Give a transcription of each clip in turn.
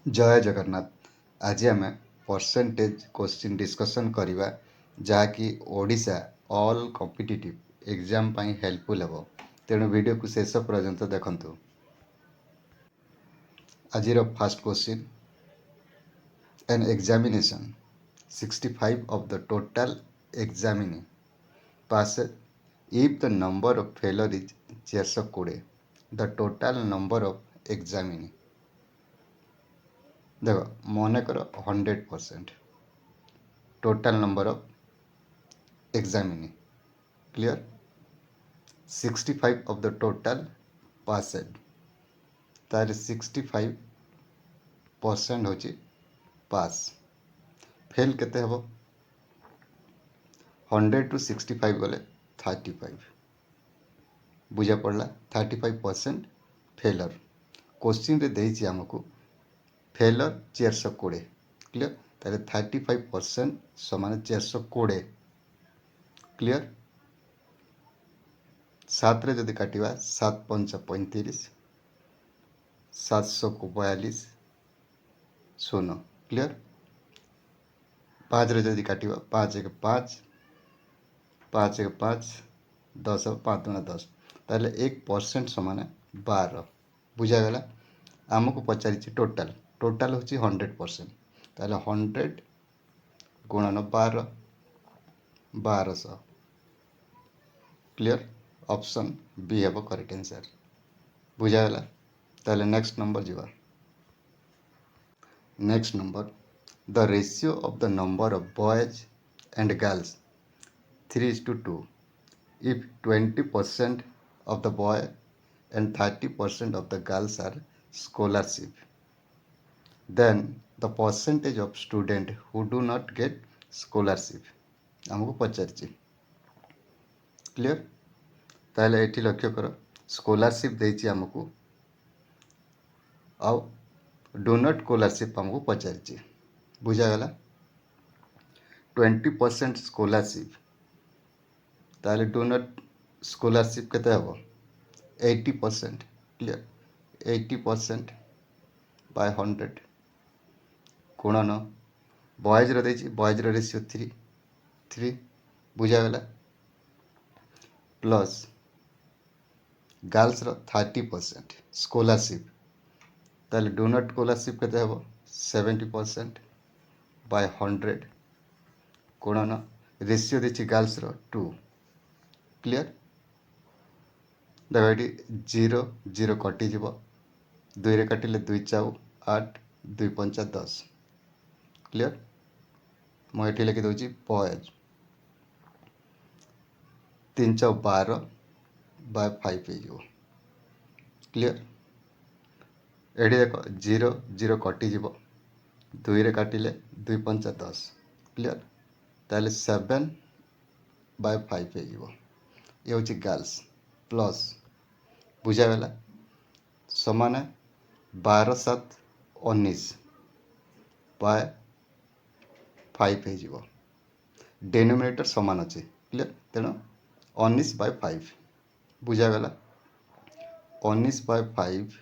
जय जगन्नाथ। आज आम परसेंटेज क्वेश्चन डिस्कसन करवा जहाँकि ओडिशा ऑल कॉम्पिटिटिव एग्जाम पाई हेल्पफुल हेबो। तेणु वीडियो को शेष पर्यंत देखंतु। आज first question, an examination 65 of the total examinee pass if the number of failure is 420, the total number of examinee देख मन कर 100% total number of examinee clear 65 of the total passed तार 65% होची पास फेल केते हबो 100 to 65 गले 35 बुझा पड़ला 35% फेलर क्वेश्चन रे देइछि हमकु फेलर 420 क्लियर तारे 35% समान 420 क्लियर 7 रे जदि काटिबा 7 5 35 700 को 42 शून्य क्लियर 5 रे जदि काटिबा 5 1 5 5 1 5 10 5 दुना 10 ताले 1% समान 12 बुझा गला आमको पचारि टोटाल टोटाल होची 100% ताले 100 गुणन 12 1200 क्लियर ऑप्शन बी हेबो करेक्ट आंसर बुझा गला ताले नेक्स्ट नंबर जीवा next number the ratio of the number of boys and girls 3:2 if 20% of the boy and 30% of the girls are scholarship, then the percentage of student who do not get scholarship हमको पचार clear ताले एठी लक्ष्य कर scholarship देछि हमको आउ do not scholarship हमको पचार बुझा गला 20% स्कॉलरशिप ताले डू नॉट स्कॉलरशिप केते हबो 80% क्लियर 80% बाय 100 गुणन बॉयज रो देछि बॉयज रो रेशियो 3 बुझा गला प्लस गर्ल्स रो 30% स्कॉलरशिप ताले डू नॉट स्कॉलरशिप केते हबो 70% बाय 100 गुणन रेशियो देछि गर्ल्स रो 2 क्लियर देखो ये 0 0 कटि जीव 2 रे काटिले 2 4 8 2 5 10 क्लियर मुझे लिखि दूसरी बॉयज 312 बाय 5 हो क्लियर ये देख 0 0 कटिज 2 रे काटिले 2 5 10 क्लियर ताले 7 बाय 5 हो ये हूँ गर्ल्स प्लस बुझागला समान 12 7 19 बाय 5 हो डेनोमिनेटर समान अच्छे क्लियर तेणु 19 बाय 5 बुझागला 19 बाय 5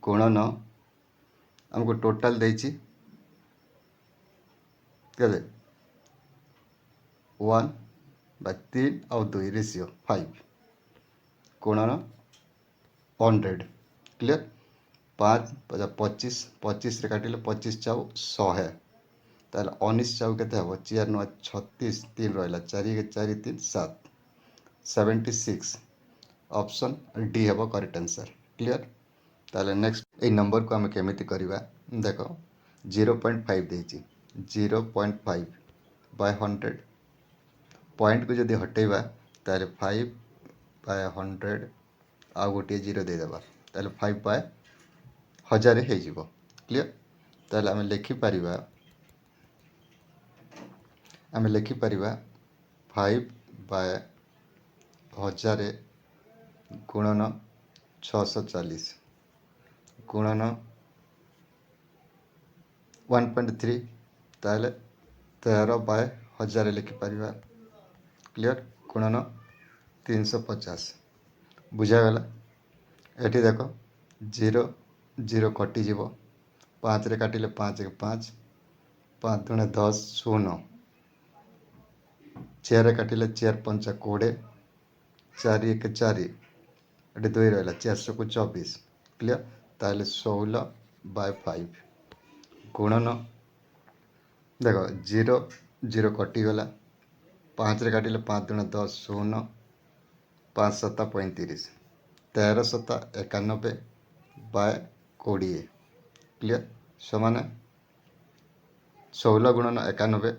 गुणन हमको टोटाल देछि केते 1 बाय 3 और 2 रेशियो 5 गुणन 100 क्लियर 5 25 25 रे काटिले 25 चाउ 100 ताले 19 चाउ केते हबो 4 9 36 3 रहला 4 4 3 7 76 ऑप्शन डी हेबो करेक्ट आंसर क्लियर ताले नेक्स्ट ए नंबर को हम केमिति करबा देखो 0.5 देछि 0.5 बाय 100 पॉइंट को जदि हटेबा ताले 5 बाय 100 आ गोटे 0 दे देबा ताले 5 बाय 1000 हे जिवो क्लियर ताले हम लिखि परिबा 5 बाय 1000 गुणन 640 गुणन 1.3 ताले 13 बाय 1000 लिखिपर क्लियर गुणन 350 बुझागला ये देख 0 0 कटिज पाँच रे काटिले पाँच एक पाँच पाँच दुणे 10 शून्य चार काटिले चार पंचा 20 चार एक चार एटी 2 रहा 400 को 24 क्लियर ताहले 16/5 गुणन देख 0 0 कटिगला पाँच रे काटिले पाँच दुणे 10 शून्य पाँच सत्ता 35 13 सत्ता 91/20 क्लियर समान 16 गुणन 91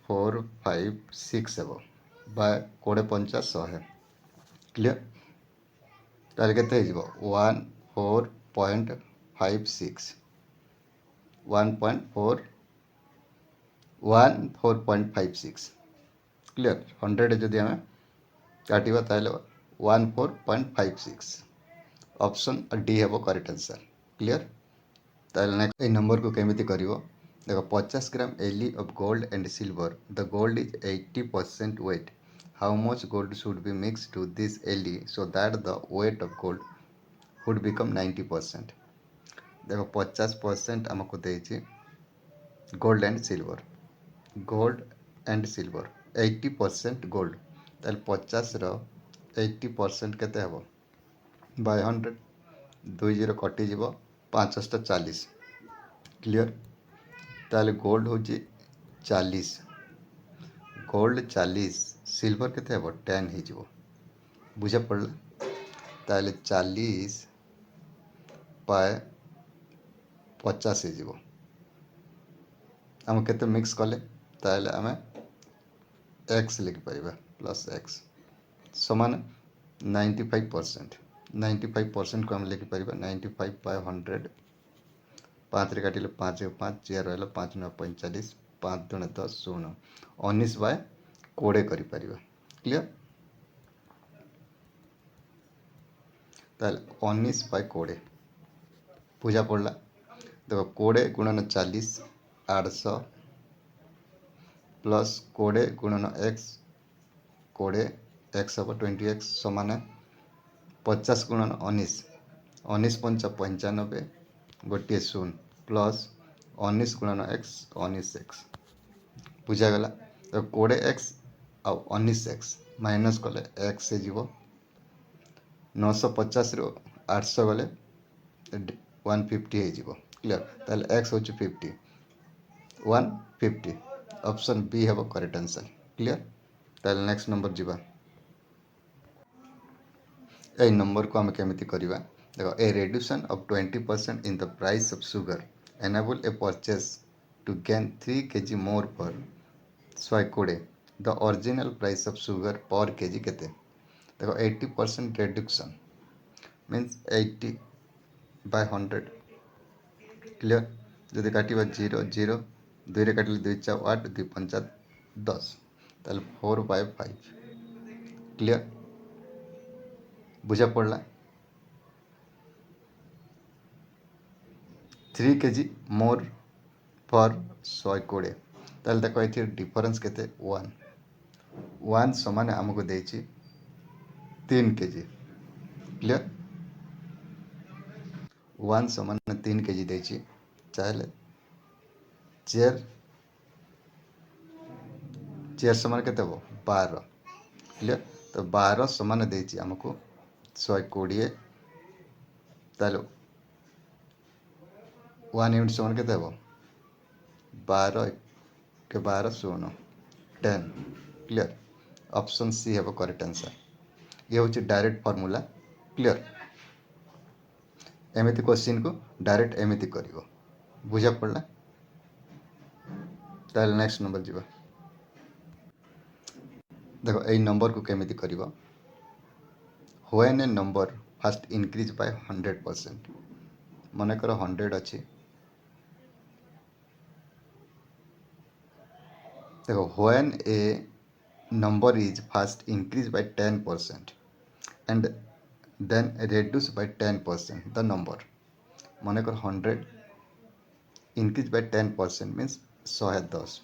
1456 हे बाय 20 पंचा 100 क्लियर ताले केते हे जिवो 14.56 14.56 क्लियर 100 जदि आम काटिबा ताले 14.56 ऑप्शन डी हेबो करेक्ट आंसर क्लियर ताले नेक्स्ट ए नंबर को केमिति करिवो देखो 50 gram alloy of gold and silver the gold is 80% weight how much gold should be mixed to this ally so that the weight of gold would become 90%। देखो 50% आमको देछि gold and silver 80% gold ताले 50 रो 80% केते हेबो bye 100 2 0 कटि जीव 5 अष्ट 40 clear ताले गोल्ड हो 40 गोल्ड 40 सिल्वर केते हेबो 10 हे जीव बुझा पड़ला ताले 40 बाय 50 हे जीव आम केते मिक्स कले ताले आमे x लिखि परिबा प्लस x समान 95% को आम लिखि परिबा 95/100 पाँच रे काटिले 5 5 4 रहला 5 9 45 5 दुणे 10 शून्य 19/20 करि परिबा क्लियर ताले 19/20 पूजा पड़ला देखो 20 गुणन 40 800 प्लस 20 गुणन x 20 x हम 20x समान 50 गुणन 19 19 पंचा 95 गोटे शून्य प्लस 19 गुणन x 19x बुझागला तो 20x आ 19x माइनस कले x से जीव 950 रो 800 गले 150 हे जीव क्लियर ताले x हो 50 150 ऑप्शन बी हेबो करेक्ट आंसर क्लियर ताले नेक्स्ट नंबर जीवा ए नंबर को आम केमिति करिवा देखो a reduction of 20% in the price of sugar enable a purchase to gain 3 kg more per 120 the original price of sugar per kg केते देखो 80% रिड्यूशन मीन्स 80/100 क्लियर जदि काटिबा 0 0 2 रे काटिले 2 4 8 2 5 10 ताले 4/5 क्लियर बुझा पड़ला 3 kg मोर पर 120 ताले देखो ये डिफरेंस केते 1 समान आमको देछि 3 kg क्लियर 1 समान 3 kg देछि चाहे चेयर समान केते हो 12 क्लियर तो 12 समान देछि आमको 120 ताले 1 यूनिट समान केते हो 12 के 12 शून्य 10 क्लियर ऑप्शन सी हेबो करेक्ट आंसर ये हूँ डायरेक्ट फॉर्मूला क्लियर एमती क्वेश्चन को डायरेक्ट एमती कर बुझा पड़ला ताले नेक्स्ट नंबर जीवा देखो ए नंबर को केमिति करिवो when a number first increase by 100% मन कर 100 अच्छी देखो when a number is first increase by 10% and then reduce by 10% the number मन कर 100 इंक्रीज बाय 10% मीन्स 110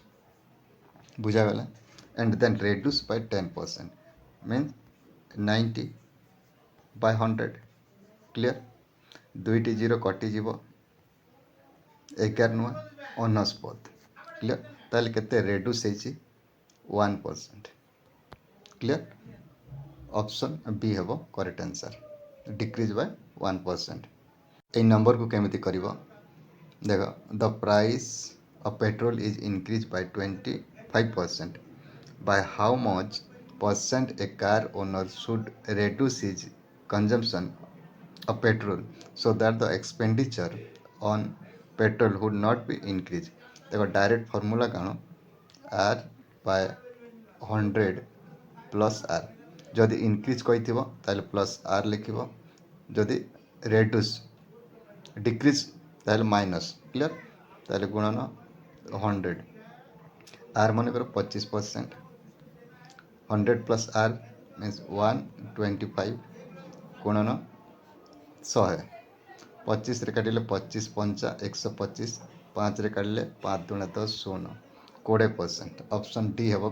बुझा गला and then reduce by 10% means 90/100 clear दुईटी 0 कटि जीव 11 नुआ 69 क्लियर ताले केते रेड्यूस होइछि 1%। क्लियर ऑप्शन बी हेबो करेक्ट आंसर डिक्रीज बाय 1%। ए नंबर को केमिति करिवो देखो the price of petrol is increase by 25%। by how much percent a car owner should reduce his consumption of petrol so that the expenditure on petrol would not be increased। देखो direct formula कौन are bye 100 plus are जदि increase कही plus are लिख जदि reduce decrease ताहले minus clear ताहले गुणन 100 are मन कर 25% 100 प्लस आर मीन्स 125 गुणन 100 25 रे काटिले 25 पंचा 125 5 रे काटिले 5 दूना 10 20 20%। ऑप्शन डी हेबो